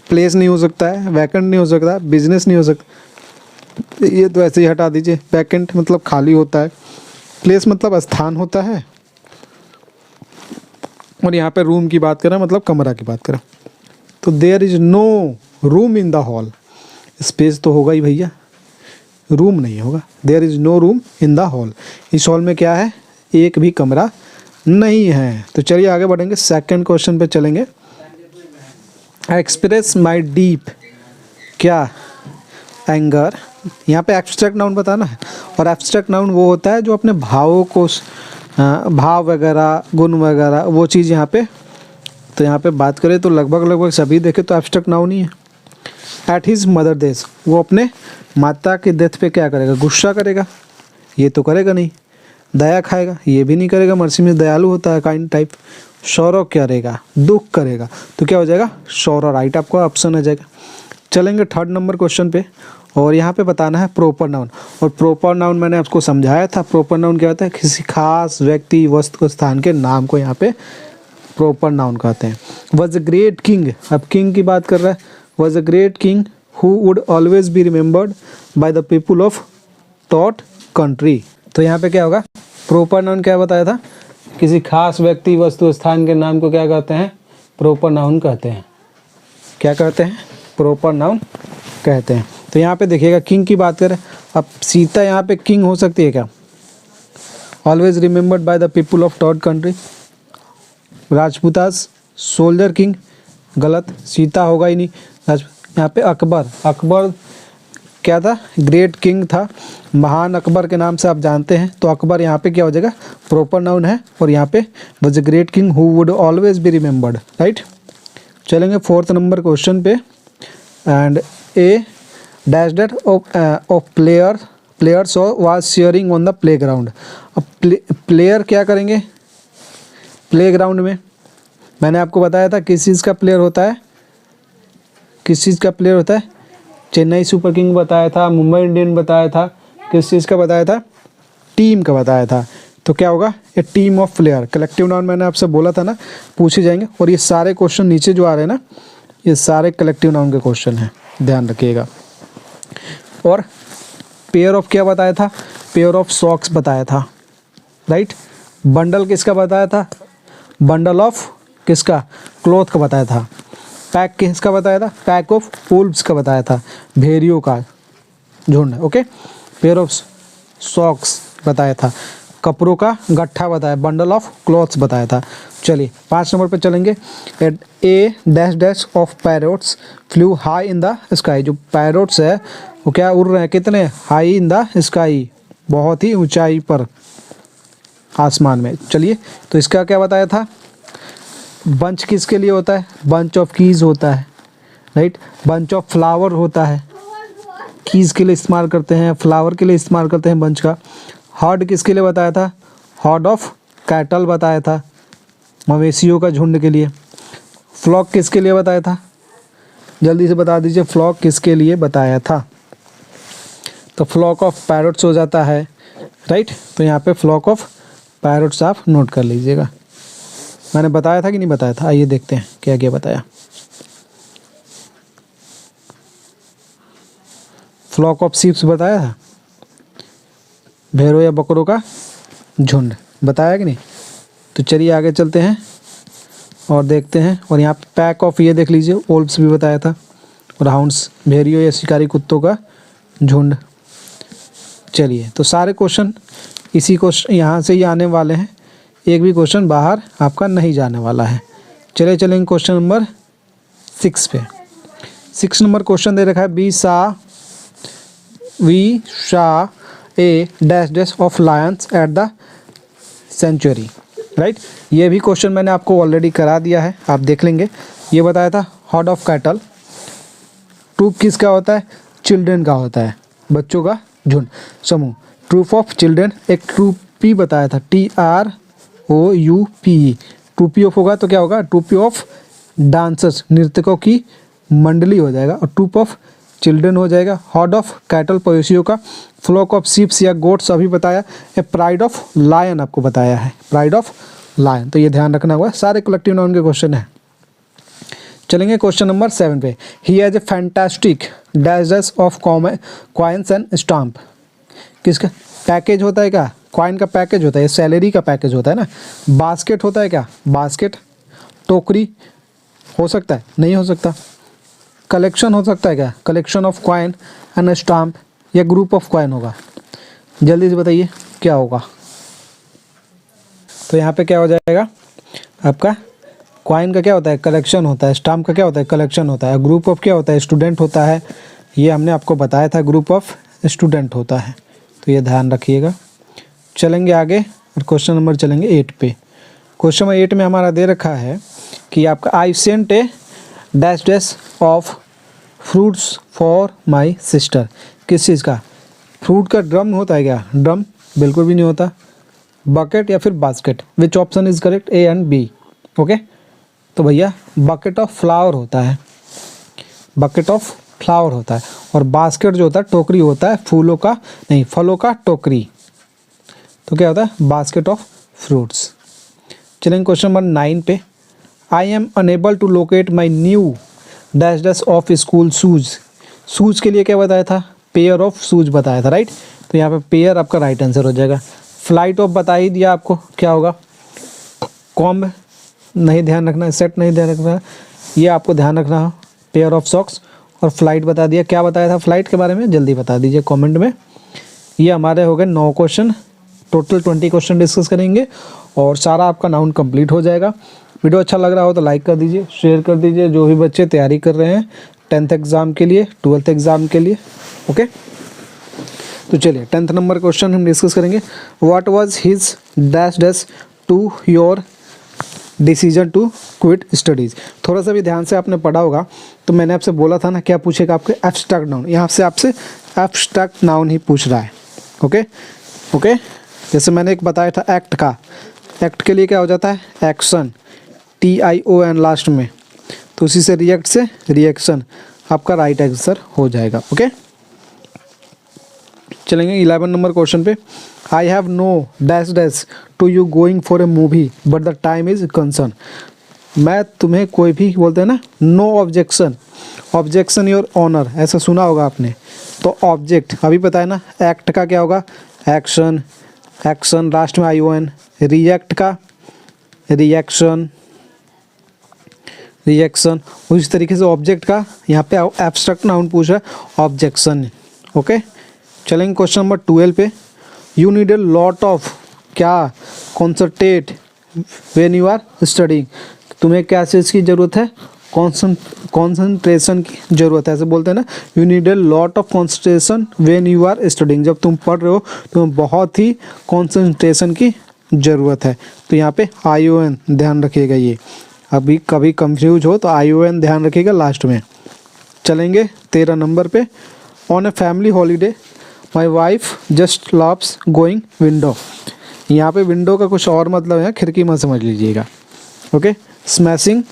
प्लेस नहीं हो सकता है, वैकेंट नहीं हो सकता, बिजनेस नहीं हो सकता, ये तो ऐसे ही हटा दीजिए। वैकेंट मतलब खाली होता है, प्लेस मतलब स्थान होता है, और यहाँ पे रूम की बात करें मतलब कमरा की बात करें। तो there is no room in the hall, space तो होगा ही भैया, रूम नहीं होगा। There is no room in the hall, इस हॉल में क्या है, एक भी कमरा नहीं है। तो चलिए आगे बढ़ेंगे, सेकंड क्वेश्चन पे चलेंगे। एक्सप्रेस माई डीप, क्या, एंगर। यहाँ पे एब्स्ट्रैक्ट नाउन बताना है, और एब्स्ट्रैक्ट नाउन वो होता है जो अपने भावों को, भाव वगैरह, गुण वगैरह, वो चीज़ यहाँ पे। तो यहाँ पे बात करें तो लगभग सभी देखें तो एब्स्ट्रैक्ट नाउन ही है। एट हिज मदर डेथ, वो अपने माता के डेथ पे क्या करेगा, गुस्सा करेगा, ये तो करेगा नहीं। दया खाएगा, ये भी नहीं करेगा, मर्सी में दयालु होता है, काइंड टाइप। सौरव करेगा, दुख करेगा, तो क्या हो जाएगा, सौरव। राइट आपका ऑप्शन आ जाएगा। चलेंगे थर्ड नंबर क्वेश्चन पे, और यहाँ पे बताना है प्रॉपर नाउन। और प्रॉपर नाउन मैंने आपको समझाया था, प्रॉपर नाउन क्या होता है, किसी खास व्यक्ति, वस्तु, स्थान के नाम को यहाँ पे प्रॉपर नाउन कहते हैं। वॉज अ ग्रेट किंग, अब किंग की बात कर रहा है। Was a great king who would always be remembered by the people of that country. तो यहाँ पे क्या होगा, प्रॉपर नाउन क्या बताया था, किसी खास व्यक्ति, वस्तु, स्थान के नाम को क्या कहते हैं, प्रॉपर नाउन कहते हैं। क्या कहते हैं, प्रॉपर नाउन कहते हैं। तो यहाँ पे देखिएगा किंग की बात करें, अब सीता यहाँ पे किंग हो सकती है क्या, always remembered by the people of that country. Rajputas, soldier king, गलत, सीता होगा ही नहीं। यहाँ पे अकबर, अकबर क्या था, ग्रेट किंग था, महान अकबर के नाम से आप जानते हैं, तो अकबर यहाँ पे क्या हो जाएगा, प्रॉपर नाउन है, और यहाँ पे was a great king who would always be remembered, right. चलेंगे 4th नंबर क्वेश्चन पे। And a dash date of players was sharing on the playground. अब प्लेयर क्या करेंगे प्ले ग्राउंड में, मैंने आपको बताया था किस चीज़ का प्लेयर होता है, किस चीज़ का प्लेयर होता है, चेन्नई सुपर किंग बताया था, मुंबई इंडियन बताया था, किस चीज़ का बताया था, टीम का बताया था। तो क्या होगा, a team of player, collective noun मैंने आपसे बोला था ना, पूछे जाएंगे। और ये सारे क्वेश्चन नीचे जो आ रहे हैं ना, ये सारे कलेक्टिव नाउन के क्वेश्चन हैं, ध्यान रखिएगा। और पेयर ऑफ क्या बताया था, पेयर ऑफ सॉक्स बताया था, राइट। बंडल किसका बताया था, बंडल ऑफ किसका, क्लॉथ का बताया था। पैक किसका बताया था, पैक ऑफ वुल्व्स का बताया था, भेड़ियों का झुंड, ओके। पेयर ऑफ सॉक्स बताया था, कपड़ों का गट्ठा बताया, बंडल ऑफ क्लॉथ्स बताया था। चलिए 5 नंबर पे चलेंगे। A dash dash of parrots flew high in the sky. जो पैरोट्स है वो क्या उड़ रहे हैं, कितने, हाई इन द स्काई, बहुत ही ऊंचाई पर आसमान में। चलिए तो इसका क्या बताया था, बंच किसके लिए होता है, बंच ऑफ कीज होता है, राइट। बंच ऑफ फ्लावर होता है, कीज के लिए इस्तेमाल करते हैं, फ्लावर के लिए इस्तेमाल करते हैं बंच का। हर्ड किसके लिए बताया था, हर्ड ऑफ कैटल बताया था, मवेशियों का झुंड के लिए। फ्लॉक किसके लिए बताया था, जल्दी से बता दीजिए, फ्लॉक किसके लिए बताया था। तो फ्लॉक ऑफ पैरोट्स हो जाता है, राइट। तो यहाँ पे फ्लॉक ऑफ पैरोट्स आप नोट कर लीजिएगा। मैंने बताया था कि नहीं बताया था, आइए देखते हैं क्या क्या बताया। फ्लॉक ऑफ शीप्स बताया था, भेड़ों या बकरों का झुंड बताया कि नहीं। तो चलिए आगे चलते हैं और देखते हैं। और यहाँ पे पैक ऑफ, ये देख लीजिए, वोल्व्स भी बताया था, और हाउंड्स भेड़ियों या शिकारी कुत्तों का झुंड। चलिए तो सारे क्वेश्चन इसी क्वेश्चन यहाँ से ही आने वाले हैं, एक भी क्वेश्चन बाहर आपका नहीं जाने वाला है। चलिए चलेंगे क्वेश्चन नंबर 6 पे। 6 नंबर क्वेश्चन दे रखा है, we saw a dash dash of lions at the century, right. ये भी क्वेश्चन मैंने आपको ऑलरेडी करा दिया है, आप देख लेंगे। ये बताया था हर्ड ऑफ कैटल, ट्रूप किसका होता है, चिल्ड्रन का होता है, बच्चों का झुंड, समूह। ट्रूप ऑफ चिल्ड्रन, एक ट्रूपी बताया था, TROUPE, ट्रूपी ऑफ होगा तो क्या होगा, ट्रूपी ऑफ डांसर्स, नृत्यकों की मंडली हो जाएगा, और ट्रूप ऑफ चिल्ड्रन हो जाएगा। हर्ड ऑफ कैटल, पवेशियों का। फ्लॉक ऑफ शीप्स या गोट्स अभी बताया। ए प्राइड ऑफ लायन आपको बताया है, प्राइड ऑफ लायन। तो ये ध्यान रखना होगा, सारे कलेक्टिव नाउन के क्वेश्चन हैं। चलेंगे क्वेश्चन नंबर 7 पे। He has a fantastic dash dash of coins and stamp. किसका पैकेज होता है, क्या कॉइन का पैकेज होता है, सैलरी का पैकेज होता है ना। बास्केट होता है क्या, बास्केट, टोकरी हो सकता है, नहीं हो सकता। कलेक्शन हो सकता है क्या, collection of coin and stamp, या ग्रुप ऑफ कॉइन होगा, जल्दी से बताइए क्या होगा। तो यहाँ पे क्या हो जाएगा आपका, कॉइन का क्या होता है, कलेक्शन होता है, स्टाम्प का क्या होता है, कलेक्शन होता है, ग्रुप ऑफ क्या होता है, स्टूडेंट होता है। ये हमने आपको बताया था, ग्रुप ऑफ स्टूडेंट होता है, तो ये ध्यान रखिएगा। चलेंगे आगे और क्वेश्चन नंबर चलेंगे 8 पे। क्वेश्चन नंबर 8 में हमारा दे रखा है कि आपका I sent a dash dash of fruits for my sister. किस चीज़ का, फ्रूट का ड्रम होता है क्या, ड्रम बिल्कुल भी नहीं होता। बकेट या फिर basket, which option is correct, A and B, okay. तो भैया बकेट ऑफ फ्लावर होता है, बकेट ऑफ फ्लावर होता है। और बास्केट जो होता है, टोकरी होता है, फूलों का नहीं, फलों का टोकरी। तो क्या होता है, बास्केट ऑफ फ्रूट्स। चलेंगे क्वेश्चन नंबर 9 पे। I am unable to locate my new dash dash of school shoes. Shoes के लिए क्या बताया था, पेयर ऑफ शूज़ बताया था, राइट। तो यहाँ पे पेयर आपका राइट आंसर हो जाएगा। फ्लाइट ऑफ बता ही दिया आपको क्या होगा, कॉम्ब नहीं ध्यान रखना, सेट नहीं ध्यान रखना, ये आपको ध्यान रखना हो। पेयर ऑफ सॉक्स और फ्लाइट बता दिया। क्या बताया था फ्लाइट के बारे में, जल्दी बता दीजिए कमेंट में। ये हमारे हो गए 9 क्वेश्चन, टोटल 20 क्वेश्चन डिस्कस करेंगे और सारा आपका नाउन कंप्लीट हो जाएगा। वीडियो अच्छा लग रहा हो तो लाइक कर दीजिए, शेयर कर दीजिए। जो भी बच्चे तैयारी कर रहे हैं 10th एग्ज़ाम के लिए, 12th एग्ज़ाम के लिए। ओके, तो चलिए 10th नंबर क्वेश्चन हम डिस्कस करेंगे। What was his dash dash to your decision to quit studies. थोड़ा सा भी ध्यान से आपने पढ़ा होगा, तो मैंने आपसे बोला था ना क्या पूछेगा आपके एब्स्ट्रैक्ट नाउन, यहाँ से आपसे एब्स्ट्रैक्ट नाउन ही पूछ रहा है। ओके ओके, जैसे मैंने एक बताया था एक्ट का, एक्ट के लिए क्या हो जाता है एक्शन, TION लास्ट में, तो उसी से रिएक्ट से रिएक्शन, आपका राइट आंसर हो जाएगा। ओके, चलेंगे 11 नंबर क्वेश्चन पे। I have no dash dash to you going for a movie but the time is concern. मैं तुम्हें कोई भी बोलते हैं ना, no objection, objection your honour, ऐसा सुना होगा आपने। तो ऑब्जेक्ट अभी पता है ना, एक्ट का क्या होगा एक्शन, एक्शन लास्ट में ION, रिएक्ट का रिएक्शन, रिएक्शन, उसी तरीके से ऑब्जेक्ट का यहाँ पे एब्स्ट्रैक्ट नाउन पूछ रहा है ऑब्जेक्शन। ओके, चलेंगे क्वेश्चन नंबर 12 पे। You need a lot of क्या concentrate when you are studying. तुम्हें क्या चीज़ की ज़रूरत है, कॉन्सनट्रेशन की ज़रूरत है, ऐसे बोलते हैं ना, you need a lot of concentration when you are studying. जब तुम पढ़ रहे हो तुम्हें बहुत ही कॉन्सनट्रेशन की ज़रूरत है। तो यहाँ पे ION ध्यान रखिएगा, ये अभी कभी कंफ्यूज हो तो ION ध्यान रखिएगा लास्ट में। चलेंगे 13 नंबर पे। On a family holiday my wife just loves going window. यहाँ पे विंडो का कुछ और मतलब है, खिड़की मत समझ लीजिएगा। ओके, स्मैशिंग,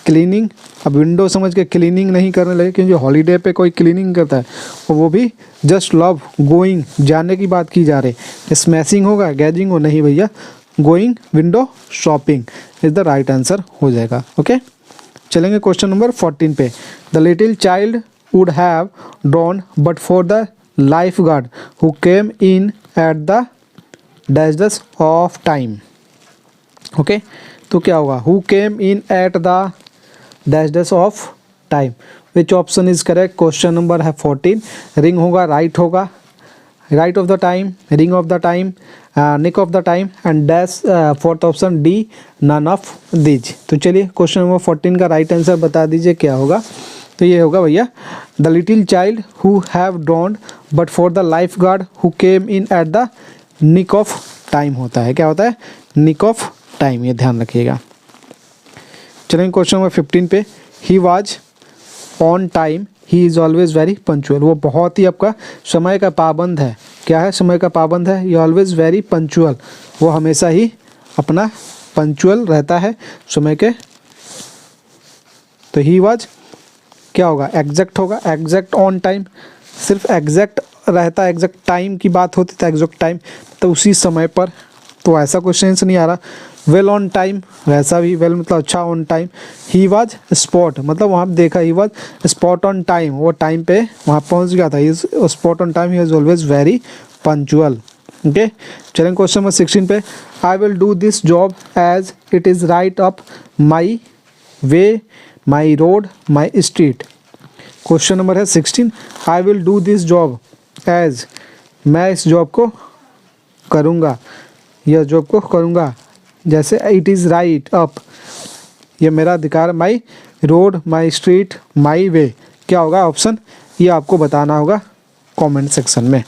क्लीनिंग, अब विंडो समझ के क्लीनिंग नहीं करने लगे, क्योंकि हॉलीडे पे कोई क्लीनिंग करता है, और वो भी जस्ट लव गोइंग, जाने की बात की जा रही है। स्मैशिंग होगा, गैजिंग हो, नहीं भैया, going window shopping is the right answer हो जाएगा। ओके, चलेंगे क्वेश्चन नंबर 14 पे। The little child would have drawn but for the lifeguard who came in at the dash dash of time. Okay, तो क्या होगा, who came in at the dash dash of time, which option is correct. Question number है 14, ring होगा, right होगा, right of the time, ring of the time, nick of the time and dash, fourth option D, none of these. तो चलिए question number 14 का right answer बता दीजिए क्या होगा। तो ये होगा भैया, the little child who have drowned but for the lifeguard who came in at the nick of time होता है। क्या होता है, निक ऑफ टाइम, ये ध्यान रखिएगा। चलेंगे क्वेश्चन नंबर 15 पे। He was on time, he is always very punctual. वो बहुत ही आपका समय का पाबंद है। क्या है, समय का पाबंद है। ही ऑलवेज वेरी पंचुअल, वो हमेशा ही अपना पंचुअल रहता है समय के। तो ही वाज क्या होगा, एग्जैक्ट होगा, एग्जैक्ट ऑन टाइम, सिर्फ एग्जैक्ट रहता है, एग्जैक्ट टाइम की बात होती है, एग्जैक्ट टाइम तो उसी समय पर, तो ऐसा क्वेश्चन नहीं आ रहा। वेल ऑन टाइम, वैसा भी, वेल मतलब अच्छा on time. He was spot, मतलब वहाँ पे देखा, he was spot on time, वो टाइम पे वहाँ पहुँच गया था। He spot on time, he was always very punctual. Okay, चलेंगे क्वेश्चन नंबर 16 पे। I will do this job as it is right up my way, my road, my street. Question number है 16, I will do this job as, मैं इस job को करूँगा, यह job को करूँगा जैसे इट इज़ राइट अप, ये मेरा अधिकार, माई रोड, माई स्ट्रीट, माई वे। क्या होगा ऑप्शन, ये आपको बताना होगा कमेंट सेक्शन में।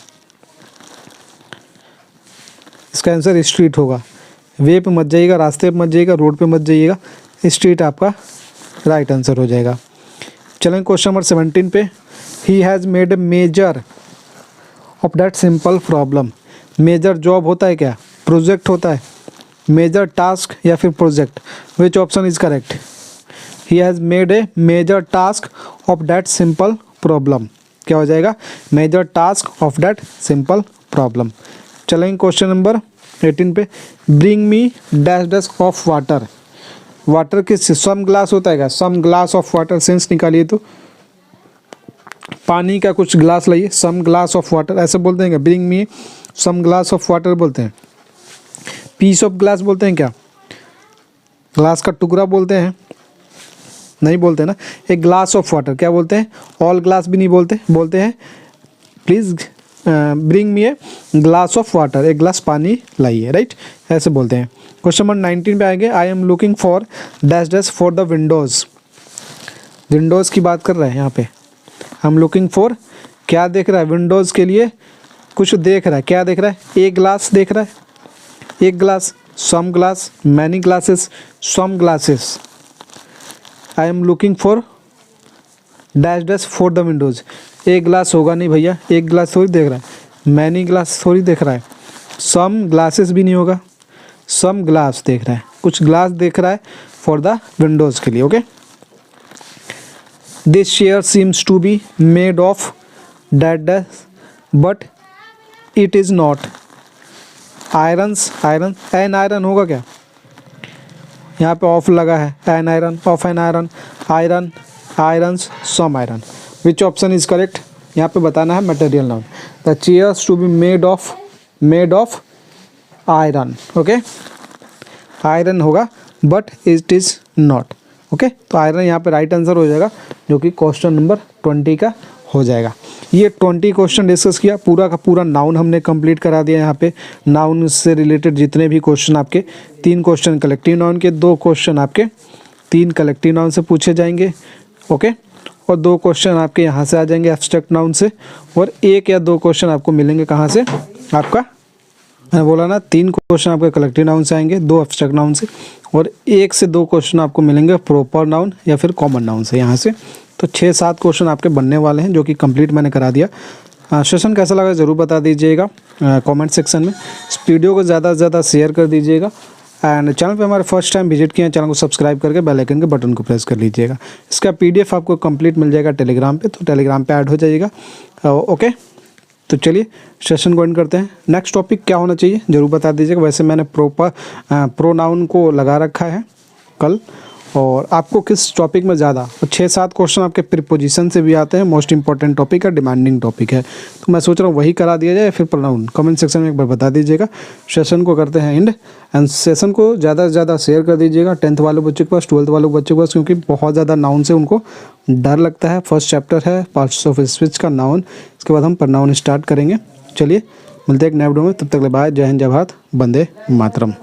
इसका आंसर स्ट्रीट होगा। वे पे मत जाइएगा, रास्ते पे मत जाइएगा, रोड पे मत जाइएगा, स्ट्रीट आपका राइट आंसर हो जाएगा। चलेंगे क्वेश्चन नंबर 17 पे। He has made a major of that simple problem. Major job होता है क्या, प्रोजेक्ट होता है, मेजर टास्क या फिर project, which option is correct. He has made a major task of that simple problem. क्या हो जाएगा, major task of that simple problem. चलेंगे क्वेश्चन नंबर 18 पे। Bring me dash dash of water. Water के some glass होता है क्या, some glass of water, sense निकालिए तो पानी का कुछ ग्लास लाइए, सम ग्लास ऑफ वाटर ऐसे बोलते हैं क्या, bring me some glass of water बोलते हैं। पीस ऑफ ग्लास बोलते हैं क्या, ग्लास का टुकड़ा बोलते हैं, नहीं बोलते ना। एक ग्लास ऑफ वाटर क्या बोलते हैं, ऑल ग्लास भी नहीं बोलते, बोलते हैं please bring me a glass of water, एक ग्लास पानी लाइए, राइट, ऐसे बोलते हैं। क्वेश्चन नंबर 19 पे आएंगे। आई am looking for dash dash for the Windows. Windows की बात कर रहे हैं यहाँ पे। आई एम लुकिंग फॉर, क्या देख रहा है? विंडोज़ के लिए कुछ देख रहा है। क्या देख रहा है? एक ग्लास देख रहा है, एक glass, some glass, many glasses, some glasses. I am looking for dash dash for the windows. एक ग्लास होगा नहीं भैया, एक ग्लास थोड़ी देख रहा है, मैनी ग्लास थोड़ी देख रहा है, सम ग्लासेस भी नहीं होगा, सम ग्लास देख रहा है, कुछ ग्लास देख रहा है फॉर द विंडोज़ के लिए। Okay, this chair seems to be made of that dash but it is not. Irons, iron, an iron होगा क्या? यहाँ पे ऑफ लगा है, an iron, of an iron, iron, irons, some iron. Which option is correct? यहाँ पे बताना है material noun. The chairs to be made of iron. Okay, iron होगा but it is not. Okay, तो आयरन यहाँ पे राइट आंसर हो जाएगा, जो कि क्वेश्चन नंबर 20 का हो जाएगा। ये 20 क्वेश्चन डिस्कस किया, पूरा का पूरा नाउन हमने कंप्लीट करा दिया। यहाँ पे नाउन से रिलेटेड जितने भी क्वेश्चन आपके, 3 क्वेश्चन कलेक्टिव नाउन के, 2 क्वेश्चन आपके 3 कलेक्टिव नाउन से पूछे जाएंगे। ओके, और 2 क्वेश्चन आपके यहाँ से आ जाएंगे एब्स्ट्रैक्ट नाउन से, और 1 या 2 क्वेश्चन आपको मिलेंगे कहाँ से? आपका मैंने बोला ना 3 क्वेश्चन आपके कलेक्टिव नाउन से आएंगे, 2 एब्स्ट्रैक्ट नाउन से, और 1 से 2 क्वेश्चन आपको मिलेंगे प्रॉपर नाउन या फिर कॉमन नाउन से यहाँ से। तो 6-7 क्वेश्चन आपके बनने वाले हैं, जो कि कंप्लीट मैंने करा दिया। सेशन कैसा लगा ज़रूर बता दीजिएगा कमेंट सेक्शन में। इस वीडियो को ज़्यादा से ज़्यादा शेयर कर दीजिएगा, एंड चैनल पे हमारे फर्स्ट टाइम विजिट किए हैं, चैनल को सब्सक्राइब करके बेल आइकन के बटन को प्रेस कर लीजिएगा। इसका PDF आपको कंप्लीट मिल जाएगा टेलीग्राम पे, तो टेलीग्राम पे ऐड हो जाइएगा। ओके, तो चलिए सेशन को एंड करते हैं। नेक्स्ट टॉपिक क्या होना चाहिए ज़रूर बता दीजिएगा। वैसे मैंने प्रोनाउन को लगा रखा है कल, और आपको किस टॉपिक में ज़्यादा, 6-7 क्वेश्चन आपके प्रीपोजिशन से भी आते हैं, मोस्ट इंपॉर्टेंट टॉपिक है, डिमांडिंग टॉपिक है, तो मैं सोच रहा हूँ वही करा दिया जाए, फिर प्रोनाउन। कमेंट सेक्शन में एक बार बता दीजिएगा। सेशन को करते हैं एंड सेशन को ज़्यादा से ज़्यादा शेयर कर दीजिएगा 10th वाले बच्चे के पास, 12th वाले बच्चे के पास, क्योंकि बहुत ज़्यादा नाउन से उनको डर लगता है। फर्स्ट चैप्टर है पार्ट्स ऑफ स्पीच का नाउन, इसके बाद हम प्रोनाउन स्टार्ट करेंगे। चलिए मिलते हैं एक नए वीडियो में, तब तक के लिए बाय, जय हिंद, जय भारत, वंदे मातरम।